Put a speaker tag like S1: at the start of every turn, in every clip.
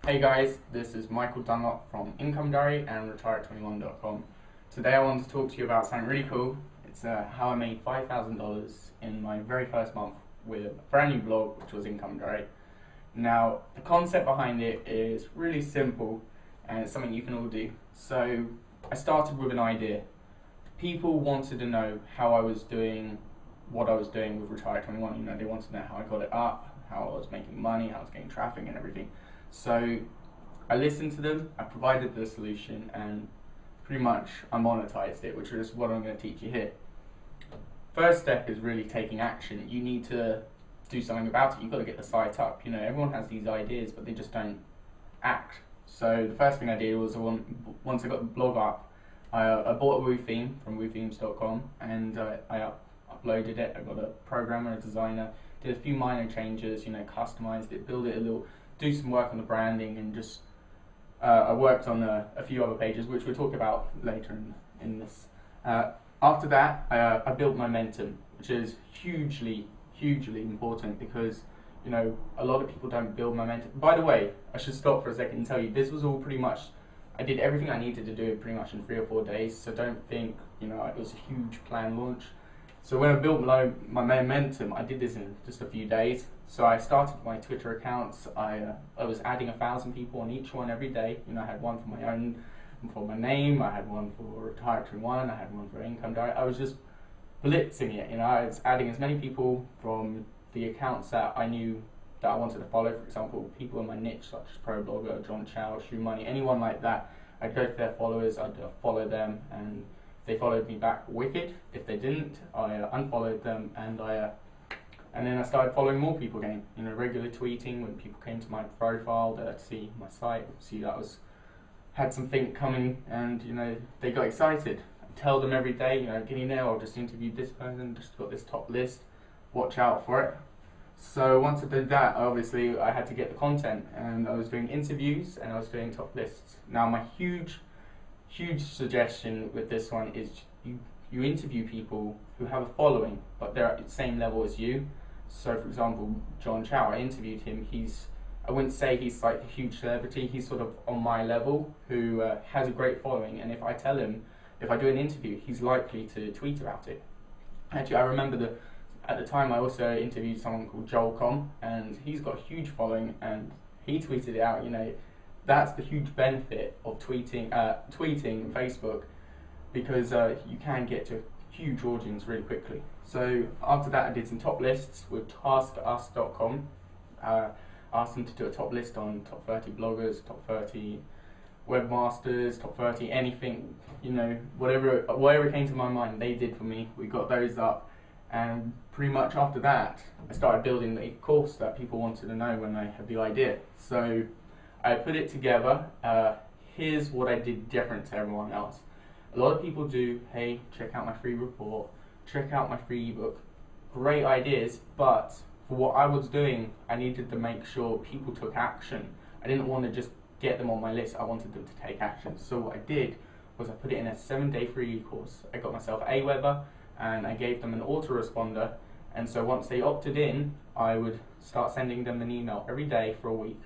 S1: Hey guys, this is Michael Dunlop from Income Diary and RetireAt21.com. Today I want to talk to you about something really cool. It's how I made $5,000 in my very first month with a brand new blog, which was Income Diary. Now, the concept behind it is really simple and it's something you can all do. So, I started with an idea. People wanted to know how I was doing what I was doing with Retire21. You know, they wanted to know how I got it up, how I was making money, how I was getting traffic and everything. So I listened to them, I provided the solution, and pretty much I monetized it, which is what I'm going to teach you here. First step is really taking action. You need to do something about it. You've got to get the site up. You know, everyone has these ideas, but they just don't act. So the first thing I did was, once I got the blog up, I bought a roof theme from roofthemes.com, and I uploaded it. I got a programmer, a designer, did a few minor changes, you know, customized it, built it a little, do some work on the branding, and just I worked on a few other pages, which we'll talk about later in this. After that, I built momentum, which is hugely important because, you know, a lot of people don't build momentum. By the way, I should stop for a second and tell you, this was all pretty much, I did everything I needed to do pretty much in 3 or 4 days, so don't think, you know, it was a huge planned launch. So when I built my momentum, I did this in just a few days. So I started my Twitter accounts. I was adding 1,000 people on each one every day. You know, I had one for my own, for my name. I had one for Retire21. I had one for Income Diary. I was just blitzing it. You know, I was adding as many people from the accounts that I knew that I wanted to follow. For example, people in my niche, such as Pro Blogger, John Chow, Shoe Money, anyone like that. I'd go to their followers. I'd follow them, and they followed me back, wicked. If they didn't, I unfollowed them, and then I started following more people again. You know, regular tweeting. When people came to my profile, they'd see my site, see that I had something coming, and you know, they got excited. I tell them every day, you know, get in there, I'll just interview this person, just got this top list, watch out for it. So once I did that, obviously I had to get the content, and I was doing interviews and I was doing top lists. Now my huge suggestion with this one is you interview people who have a following, but they're at the same level as you. So for example, John Chow, I interviewed him. I wouldn't say he's like a huge celebrity, he's sort of on my level, who has a great following, and if I tell him, if I do an interview, he's likely to tweet about it. Actually, I remember at the time I also interviewed someone called Joel Com, and he's got a huge following, and he tweeted it out. You know, that's the huge benefit of tweeting Facebook, because you can get to a huge audience really quickly. So after that, I did some top lists with taskus.com. Asked them to do a top list on top 30 bloggers, top 30 webmasters, top 30 anything, you know, whatever came to my mind, they did for me. We got those up, and pretty much after that, I started building the course that people wanted to know when I had the idea. So I put it together. Here's what I did different to everyone else. A lot of people do, hey, check out my free report, check out my free ebook. Great ideas, but for what I was doing, I needed to make sure people took action. I didn't want to just get them on my list, I wanted them to take action. So what I did was I put it in a 7-day free course. I got myself a Aweber, and I gave them an autoresponder, and so once they opted in, I would start sending them an email every day for a week.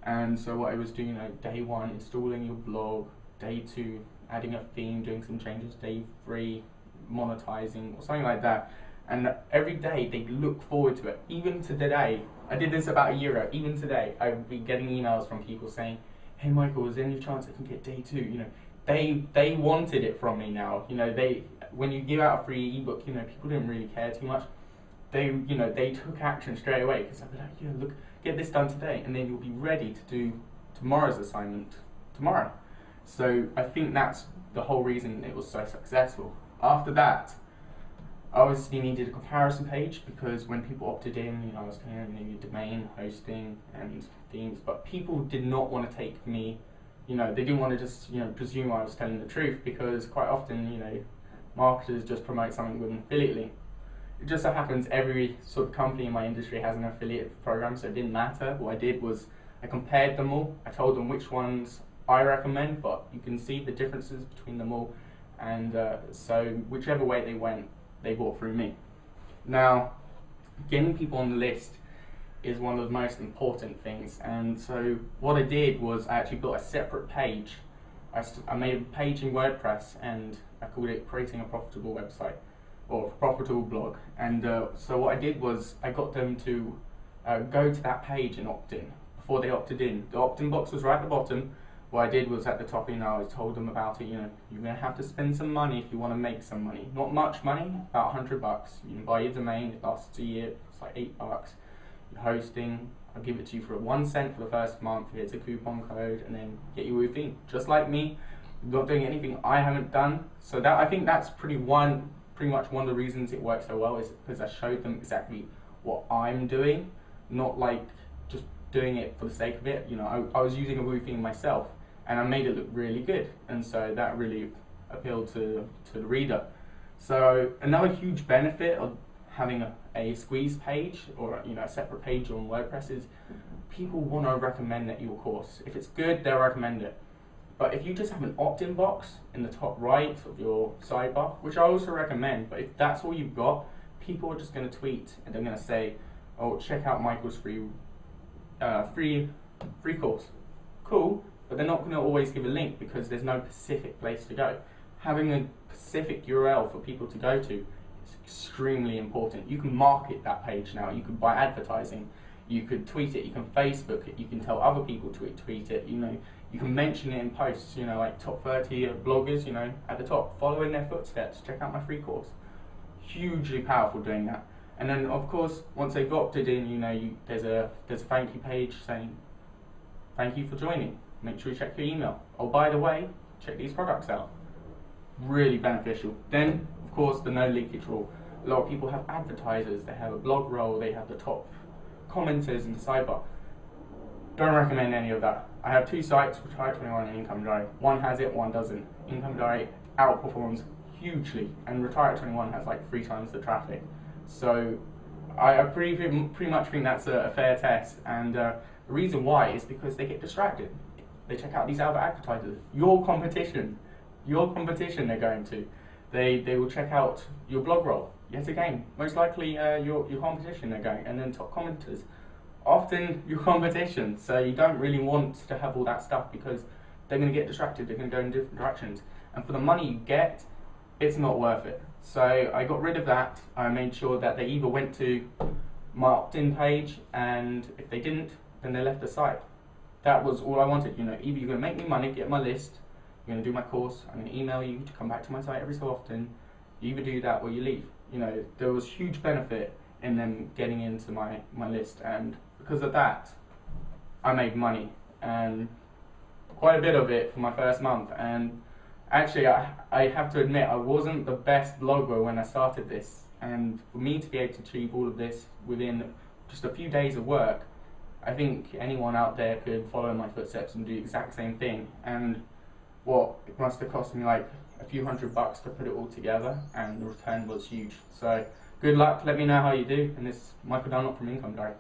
S1: And so what I was doing, day 1, installing your blog, day 2, adding a theme, doing some changes, day 3, monetizing, or something like that. And every day they look forward to it. Even to today, I did this about a year ago, even today, I've been getting emails from people saying, hey Michael, is there any chance I can get day 2? You know, they wanted it from me now. You know, when you give out a free ebook, you know, people didn't really care too much. They took action straight away, because I'd be like, yeah, look, get this done today, and then you'll be ready to do tomorrow's assignment tomorrow. So I think that's the whole reason it was so successful. After that, I obviously needed a comparison page, because when people opted in, you know, I was telling them they need domain, hosting, and themes, but people did not want to take me, you know, they didn't want to just, you know, presume I was telling the truth, because quite often, you know, marketers just promote something with an affiliate link. It just so happens every sort of company in my industry has an affiliate program, so it didn't matter. What I did was I compared them all. I told them which ones I recommend, but you can see the differences between them all, and so whichever way they went, they bought through me. Now, getting people on the list, is one of the most important things. And so what I did was I actually built a separate page. I made a page in WordPress and I called it Creating a Profitable Website or Profitable Blog. And so what I did was I got them to go to that page and opt in before they opted in. The opt-in box was right at the bottom. What I did was at the top, I told them about it. You're going to have to spend some money if you want to make some money. Not much money, about $100. You can buy your domain, it lasts a year, it's like $8. Your hosting, I'll give it to you for 1 cent for the first month. Here's a coupon code, and then get your roofing. Just like me, not doing anything I haven't done. So that, I think that's pretty much one of the reasons it works so well, is because I showed them exactly what I'm doing, not like just doing it for the sake of it. I was using a roofing myself, and I made it look really good, and so that really appealed to the reader. So another huge benefit of having a squeeze page or a separate page on WordPress is people want to recommend your course. If it's good, they'll recommend it. But if you just have an opt-in box in the top right of your sidebar, which I also recommend, but if that's all you've got, people are just going to tweet and they're going to say, oh, check out Michael's free course. Cool. But they're not going to always give a link because there's no specific place to go. Having a specific URL for people to go to is extremely important. You can market that page now. You can buy advertising. You could tweet it. You can Facebook it. You can tell other people to tweet it. You can mention it in posts. Like top 30 bloggers. At the top, follow in their footsteps. Check out my free course. Hugely powerful doing that. And then of course, once they've opted in, there's a thank you page saying thank you for joining. Make sure you check your email. Oh, by the way, check these products out. Really beneficial. Then, of course, the no leakage rule. A lot of people have advertisers, they have a blog role, they have the top commenters in the sidebar. Don't recommend any of that. I have 2 sites, Retire 21 and Income Diary. One has it, one doesn't. Income Diary outperforms hugely, and Retire 21 has like 3 times the traffic. So I pretty much think that's a fair test, and the reason why is because they get distracted. They check out these other advertisers. Your competition they're going to. They will check out your blog role. Yet again, most likely your competition they're going, and then top commenters. Often your competition, so you don't really want to have all that stuff because they're going to get distracted, they're going to go in different directions. And for the money you get, it's not worth it. So I got rid of that. I made sure that they either went to my opt-in page, and if they didn't, then they left the site. That was all I wanted. Either you're going to make me money, get my list, you're going to do my course, I'm going to email you to come back to my site every so often. You either do that or you leave. There was huge benefit in them getting into my list, and because of that, I made money, and quite a bit of it for my first month. And actually, I have to admit, I wasn't the best blogger when I started this, and for me to be able to achieve all of this within just a few days of work, I think anyone out there could follow in my footsteps and do the exact same thing. And it must have cost me like a few $100 to put it all together, and the return was huge. So good luck, let me know how you do, and this is Michael Dunlop from Income Diary.